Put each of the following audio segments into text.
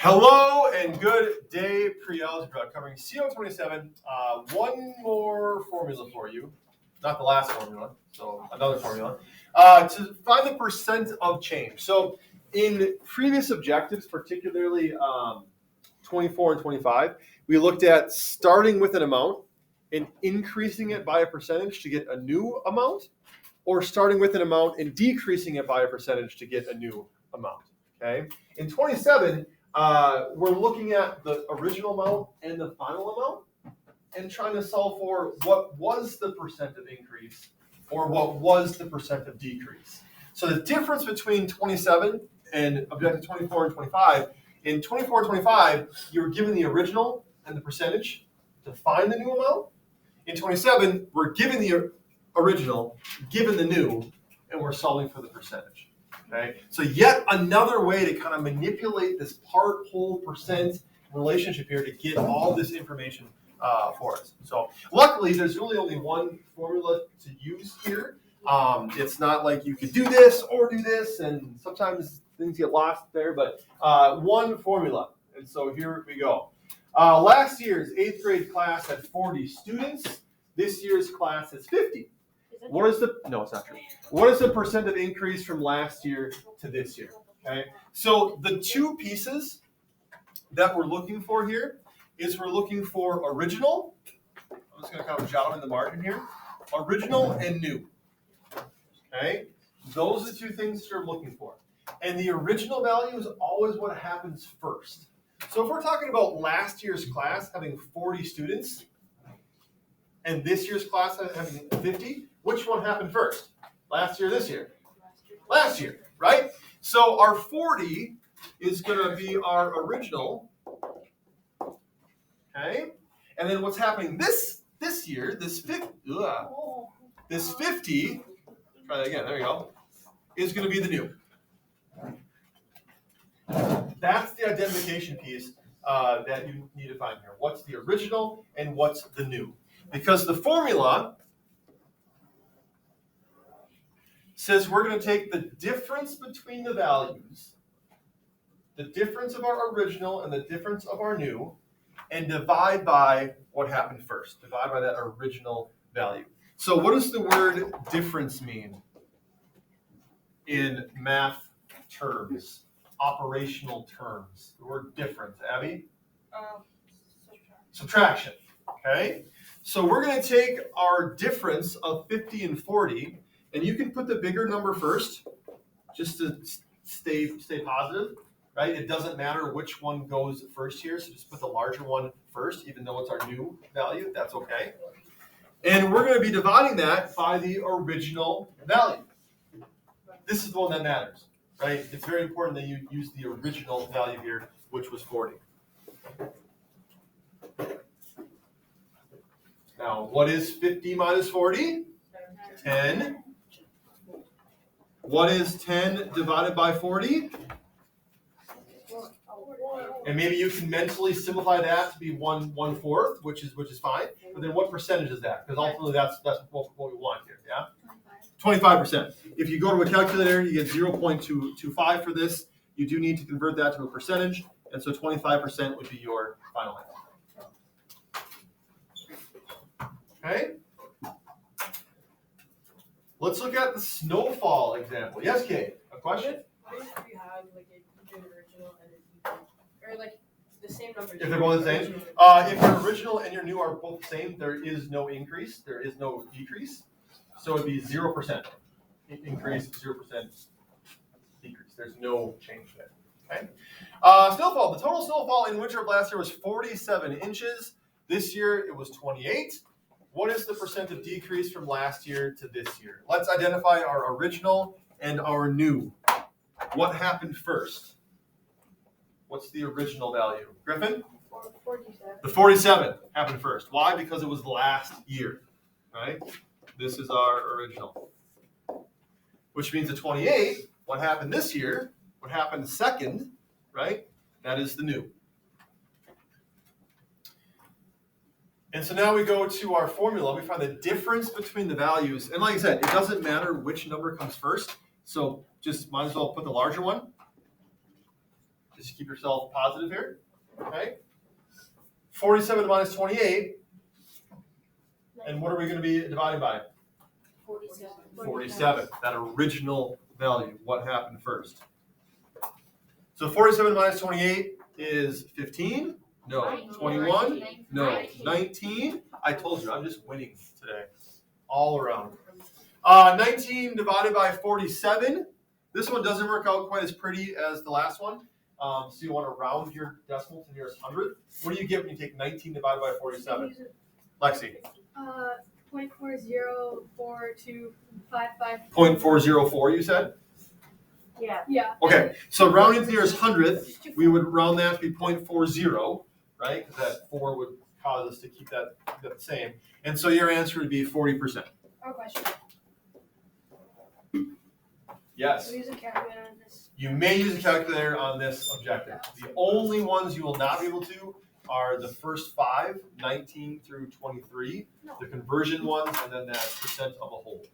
Hello and good day, pre-algebra, covering CO27. One more formula for you, not the last formula, so another formula, to find the percent of change. So in previous objectives, particularly 24 and 25, we looked at starting with an amount and increasing it by a percentage to get a new amount, or starting with an amount and decreasing it by a percentage to get a new amount. Okay. In 27, we're looking at the original amount and the final amount and trying to solve for what was the percent of increase or what was the percent of decrease. So the difference between 27 and objective 24 and 25, in 24 and 25, you're given the original and the percentage to find the new amount. In 27, we're given the original, given the new, and we're solving for the percentage. Okay, so yet another way to kind of manipulate this part, whole, percent relationship here to get all this information for us. So luckily, there's really only one formula to use here. It's not like you could do this or do this, and sometimes things get lost there, but one formula. And so here we go. Last year's 8th grade class had 40 students. This year's class has 50. What is the, no, it's not true. What is the percent of increase from last year to this year? Okay, so the two pieces that we're looking for here is we're looking for original. I'm just going to kind of jot them in the margin here. Original and new. Okay, those are the two things you're looking for. And the original value is always what happens first. So if we're talking about last year's class having 40 students and this year's class having 50, which one happened first? Last year, this year? Last year, right? So our 40 is going to be our original. Okay? And then what's happening this year, this 50, try that again, there you go, is going to be the new. That's the identification piece that you need to find here. What's the original and what's the new? Because the formula says we're going to take the difference between the values, the difference of our original and the difference of our new, and divide by what happened first. Divide by that original value. So what does the word difference mean in math terms, operational terms? The word difference, Abby? Subtraction. Okay? So we're going to take our difference of 50 and 40, and you can put the bigger number first, just to stay positive, right? It doesn't matter which one goes first here, so just put the larger one first, even though it's our new value, that's okay. And we're going to be dividing that by the original value. This is the one that matters, right? It's very important that you use the original value here, which was 40. Now, what is 50 minus 40? 10. What is 10 divided by 40? And maybe you can mentally simplify that to be 1/4, which is fine. But then what percentage is that? Because ultimately that's what we want here, yeah? 25%. If you go to a calculator, you get 0.225 for this. You do need to convert that to a percentage, and so 25% would be your final answer. Okay? Let's look at the Snowfall example. Yes, Kate, a question? What if we have like an original and an equal, or like the same numbers? If they're both the same? If your original and your new are both the same, there is no increase, there is no decrease. So it'd be 0% increase, 0% decrease. There's no change there. Okay. Snowfall. The total snowfall in winter of last year was 47 inches. This year it was 28. What is the percent of decrease from last year to this year? Let's identify our original and our new. What happened first? What's the original value? Griffin? 47. The 47 happened first. Why? Because it was last year, right? This is our original. Which means the 28, what happened this year, what happened second, right? That is the new. And so now we go to our formula. We find the difference between the values. And like I said, it doesn't matter which number comes first. So just might as well put the larger one. just to keep yourself positive here. Okay. 47 minus 28. And what are we going to be dividing by? 47. 47. That original value. What happened first? So 47 minus 28 is 15. No. 21. No. 19. I told you, I'm just winning today. All around. 19 divided by 47. This one doesn't work out quite as pretty as the last one. So you want to round your decimal to the nearest hundredth. What do you get when you take 19 divided by 47? Lexi. 0.404255. 0.404, you said? Yeah. Okay, so rounding to the nearest hundredth, we would round that to be 0.40, right? Because that 4 would cause us to keep that the same. And so your answer would be 40%. Our question. Yes. We use a calculator on this. You may use a calculator on this objective. The only ones you will not be able to are the first 5, 19 through 23, the conversion ones, and then that percent of a whole.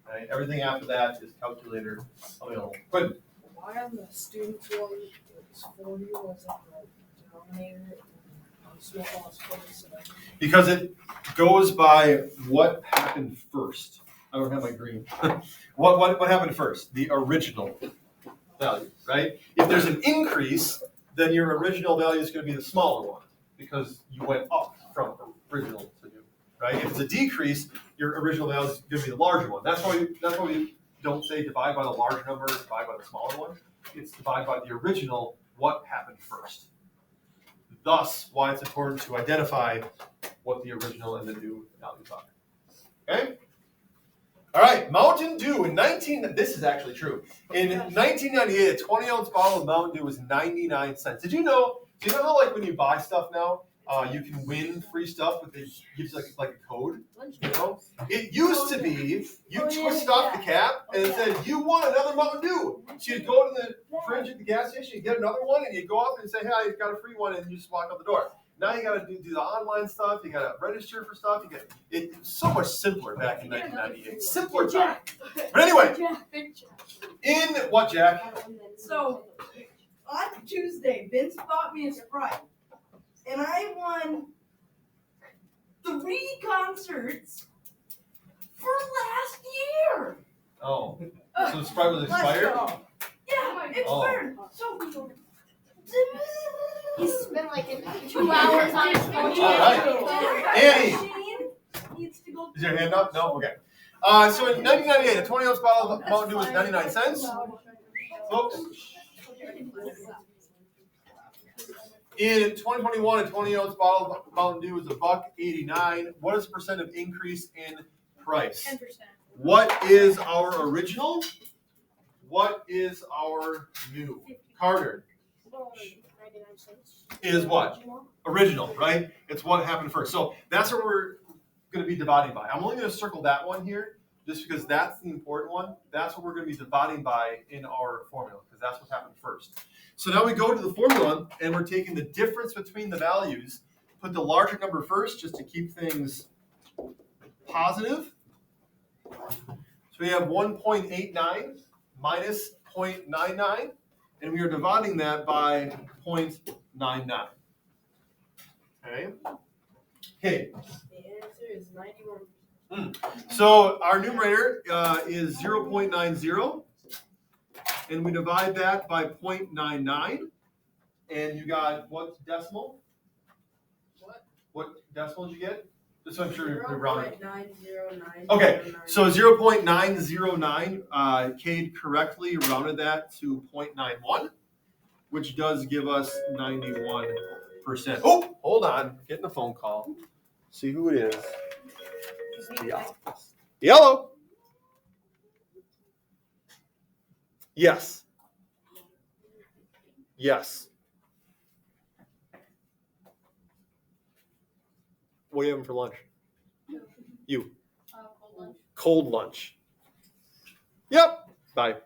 Right? Everything after that is calculator available. Good. Why on the students one it's 40 was on the denominator and on Snowfall is 47? Because it goes by what happened first. I don't have my green. What happened first? The original value, right? If there's an increase, then your original value is going to be the smaller one because you went up from original to new, right? If it's a decrease, your original value is going to be the larger one. That's why we don't say divide by the large number, divide by the smaller one. It's divide by the original, what happened first. Thus, why it's important to identify what the original and the new values are. Okay? All right, Mountain Dew this is actually true. In 1998, a 20-ounce bottle of Mountain Dew was 99 cents. Do you know how like when you buy stuff now, you can win free stuff, but it gives you like a code? You know? It used to be you twist off the cap and it said, you want another Mountain Dew. So you'd go to the fridge at the gas station, you get another one, and you go up and say, hey, I got a free one, and you just walk out the door. Now you got to do the online stuff. You got to register for stuff. It's so much simpler back in 1998. Simpler time. But anyway, in what, Jack? So on Tuesday, Vince bought me a Sprite, and I won 3 concerts for last year. Oh, so the Sprite was Let's expired? go. Yeah, expired. So He spent like 2 hours on his phone. All right. Annie. Needs to go. Is your hand up? No? Okay. So in 1998, a 20-ounce bottle of Mountain Dew was 99 cents. Folks. In 2021, a 20-ounce bottle of Mountain Dew is $1.89. What is the percent of increase in price? 10%. What is our original? What is our new? Carter. 99 cents. Is what? Original, right? It's what happened first. So that's what we're going to be dividing by. I'm only going to circle that one here just because that's the important one. That's what we're going to be dividing by in our formula because that's what happened first. So now we go to the formula and we're taking the difference between the values, put the larger number first just to keep things positive. So we have 1.89 minus 0.99. And we are dividing that by 0.99. Okay. The answer is 91. So our numerator is 0.90. And we divide that by 0.99. And you got what decimal? What decimal did you get? Just so I'm sure you're rounding. 0.909. Okay, so 0.909, Cade correctly rounded that to 0.91, which does give us 91%. Oh, hold on, getting a phone call. See who it is. Yellow. Yes. Yes. What are you having for lunch? You. Cold lunch. Cold lunch. Yep. Bye.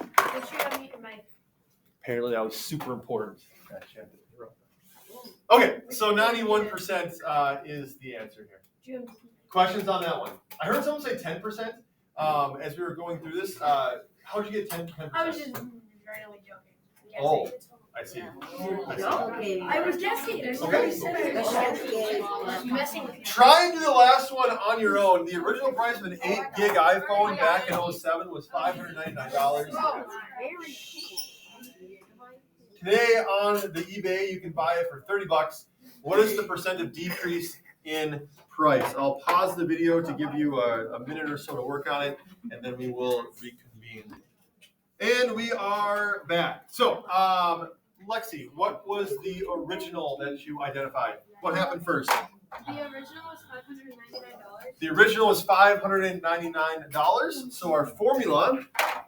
Make sure I'm eating my. Apparently that was super important. Okay, so 91% is the answer here. Questions on that one? I heard someone say 10% as we were going through this. How did you get 10%? I was just randomly joking. Oh. I see. I was guessing. Okay. Try and do the last one on your own. The original price of an 8 gig iPhone back in 07 was $599. Today on the eBay, you can buy it for $30. What is the percent of decrease in price? I'll pause the video to give you a minute or so to work on it, and then we will reconvene. And we are back. So, Lexi, what was the original that you identified? What happened first? The original was $599. The original was $599. So our formula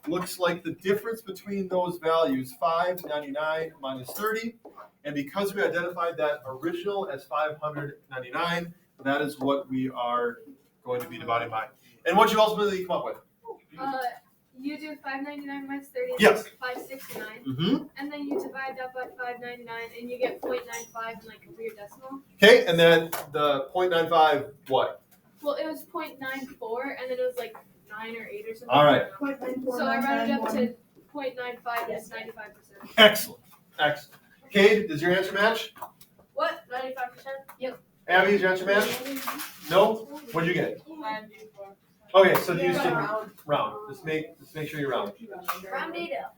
looks like the difference between those values, $599 minus 30. And because we identified that original as $599, that is what we are going to be dividing by. And what you ultimately come up with? You do $599 minus 30. Yes. $569. Mm-hmm. And then you divide that by $599, and you get 0.95 in like a weird decimal. Okay, and then the 0.95 what? Well, it was 0.94, and then it was like 9 or 8 or something. All right. So I rounded up to 0.95 is 95%. Excellent. Excellent. Cade, does your answer match? What? 95%? Yep. Abby, does your answer match? No? What did you get? Okay, so you stick round. Just make sure you round. Round it up.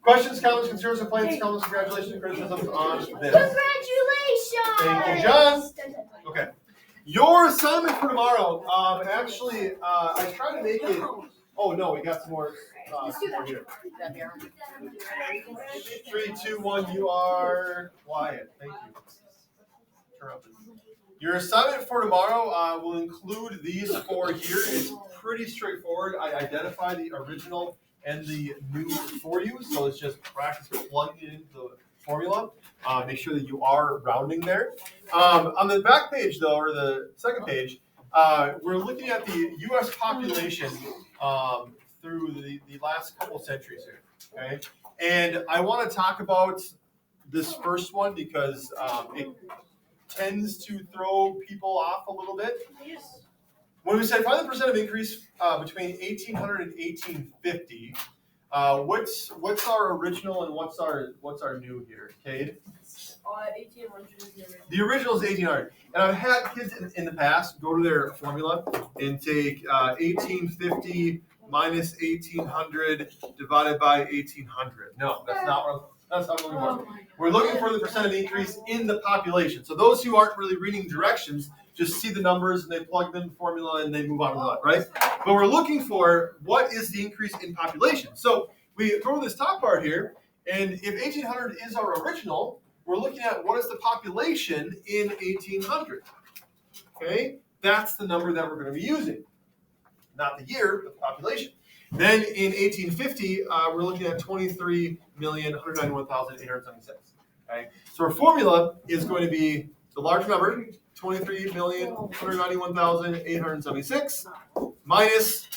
Questions, comments, concerns, complaints, comments, congratulations, criticisms on this. Congratulations! Thank you, John. Okay. Your assignment for tomorrow, actually, I tried to make it. Oh no, we got some more. Here. 3, 2, 1. You are quiet. Thank you. Turn up. Your assignment for tomorrow will include these 4 here. It's pretty straightforward. I identify the original and the new for you, so it's just practice plugging into the formula. Make sure that you are rounding there. On the back page, though, or the second page, we're looking at the U.S. population through the last couple centuries here. Okay, and I want to talk about this first one because it tends to throw people off a little bit. When we say find the percent of increase between 1800 and 1850, what's our original and what's our new here, Cade? 1800 is the original. The original is 1800, and I've had kids in the past go to their formula and take 1850 minus 1800 divided by 1800. No, that's not what I'm looking for. We're looking for the percent of increase in the population. So those who aren't really reading directions just see the numbers and they plug them in the formula and they move on with that, right? But we're looking for what is the increase in population. So we throw this top part here, and if 1800 is our original, we're looking at what is the population in 1800. Okay, that's the number that we're going to be using. Not the year, but the population. Then in 1850, we're looking at 23,191,876. Okay, so our formula is going to be the large number, 23,191,876, minus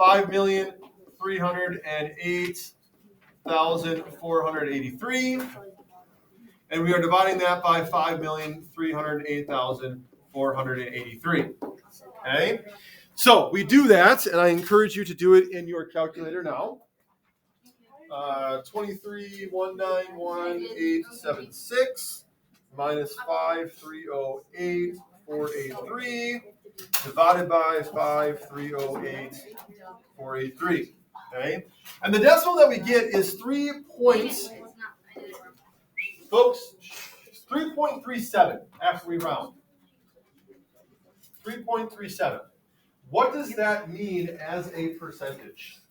5,308,483, and we are dividing that by 5,308,483. Okay. So we do that, and I encourage you to do it in your calculator now. 23,191,876 minus 5,308,483 divided by 5,308,483. Okay, and the decimal that we get is 3.37 after we round. 3.37. What does that mean as a percentage?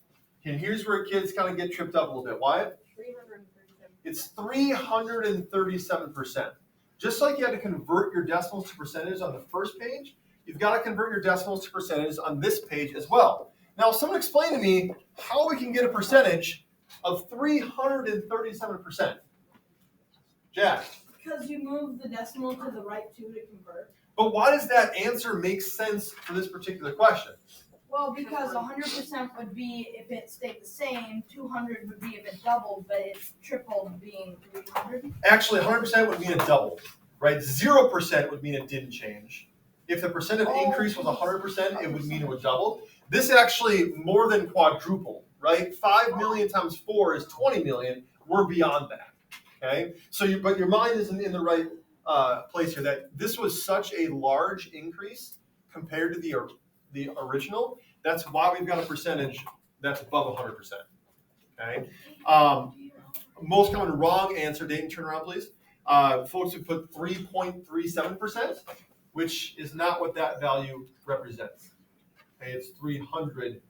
And here's where kids kind of get tripped up a little bit. Why? 337. It's 337%. Just like you had to convert your decimals to percentages on the first page, you've got to convert your decimals to percentages on this page as well. Now, someone explain to me how we can get a percentage of 337%. Jack? Because you move the decimal to the right to convert. But why does that answer make sense for this particular question? Well, because 100% would be if it stayed the same, 200 would be if it doubled, but it's tripled being 300. Actually, 100% would mean it doubled, right? 0% would mean it didn't change. If the percent of increase was 100%, it would mean it would double. This actually more than quadrupled, right? 5 million times 4 is 20 million. We're beyond that. Okay, so but your mind isn't in the right place here. That this was such a large increase compared to the original. That's why we've got a percentage that's above 100%. Okay. Most common wrong answer. Dayton, turn around, please. Folks who put 3.37%, which is not what that value represents. Okay, it's 337%.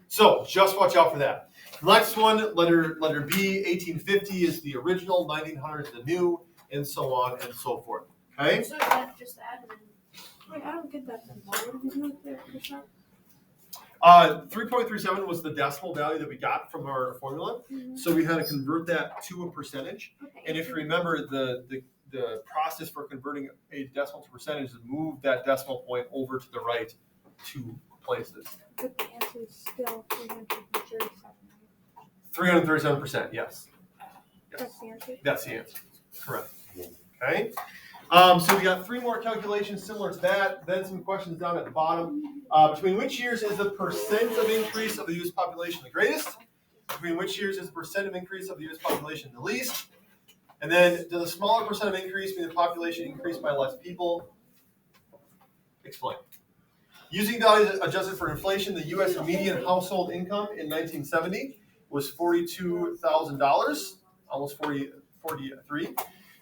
So just watch out for that. Next one, letter B, 1850 is the original, 1900 is the new, and so on and so forth. Okay? So that's just added in. Wait, I don't get that then. What did we do with the percent? 3.37 was the decimal value that we got from our formula. So we had to convert that to a percentage. Okay. And if you remember, the process for converting a decimal to percentage is move that decimal point over to the right 2 places. But the answer is still 337. 337%, yes. That's the answer? That's the answer. Correct. Okay. So we got 3 more calculations similar to that. Then some questions down at the bottom. Between which years is the percent of increase of the U.S. population the greatest? Between which years is the percent of increase of the U.S. population the least? And then does a smaller percent of increase mean the population increased by less people? Explain. Using values adjusted for inflation, the U.S. median household income in 1970 was $42,000, almost 43.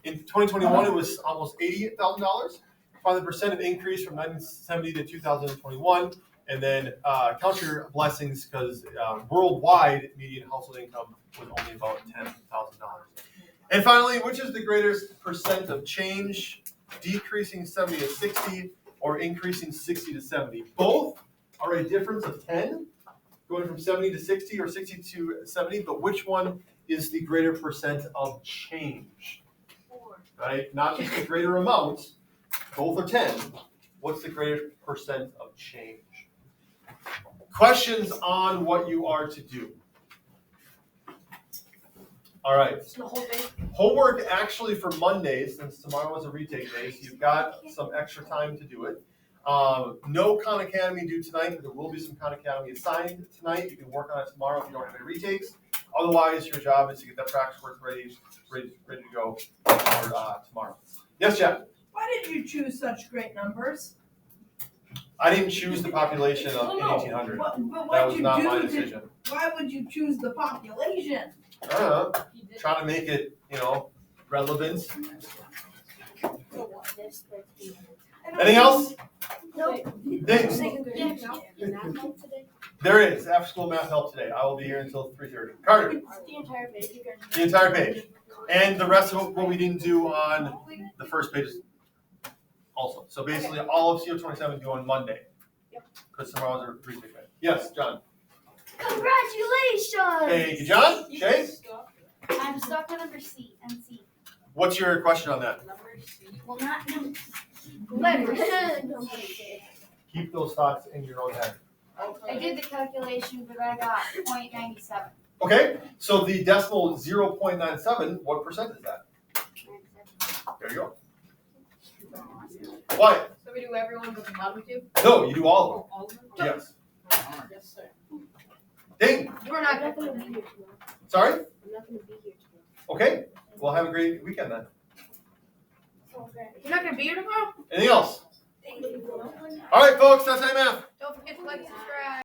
In 2021, it was almost $88,000. Find the percent of increase from 1970 to 2021, and then count your blessings because worldwide median household income was only about $10,000. And finally, which is the greatest percent of change? Decreasing 70 to 60 or increasing 60 to 70? Both are a difference of 10, going from 70 to 60 or 60 to 70, but which one is the greater percent of change? Right? Not just the greater amount, both are 10. What's the greater percent of change? Questions on what you are to do. All right. It's the whole thing. Homework actually for Mondays, since tomorrow is a retake day, so you've got some extra time to do it. No Khan Academy due tonight, but there will be some Khan Academy assigned tonight. You can work on it tomorrow if you don't have any retakes. Otherwise, your job is to get that practice work ready to go for tomorrow. Yes, Jeff? Why did you choose such great numbers? I didn't choose the population of in 1800. But That what was you not do my to, decision. why would you choose the population? I don't know. Trying to make it, relevant. Anything else? Nope. Thanks. Today. There is after-school math help today. I will be here until 3:30. Carter, The entire page. the entire page, and the rest of what we didn't do on the first page also. So basically, all of CO27 due on Monday. Because tomorrow's a retake day. Yes, John. Congratulations! Thank you, John. Shay, I'm stuck on number C and C. what's your question on that? Well, not numbers. Letters. Keep those thoughts in your own head. I did the calculation, but I got 0.97. Okay, so the decimal 0.97, what percent is that? There you go. Why? So we do everyone but the bottom 2? No, you do all of them. All of them? Yes. Yes, sir. Ding. We're not I'm gonna not gonna be here tomorrow. Sorry? I'm not gonna be here tomorrow. Okay. Well, have a great weekend then. You're not gonna be here tomorrow? Anything else? All right, folks, that's math. Don't forget to like and subscribe.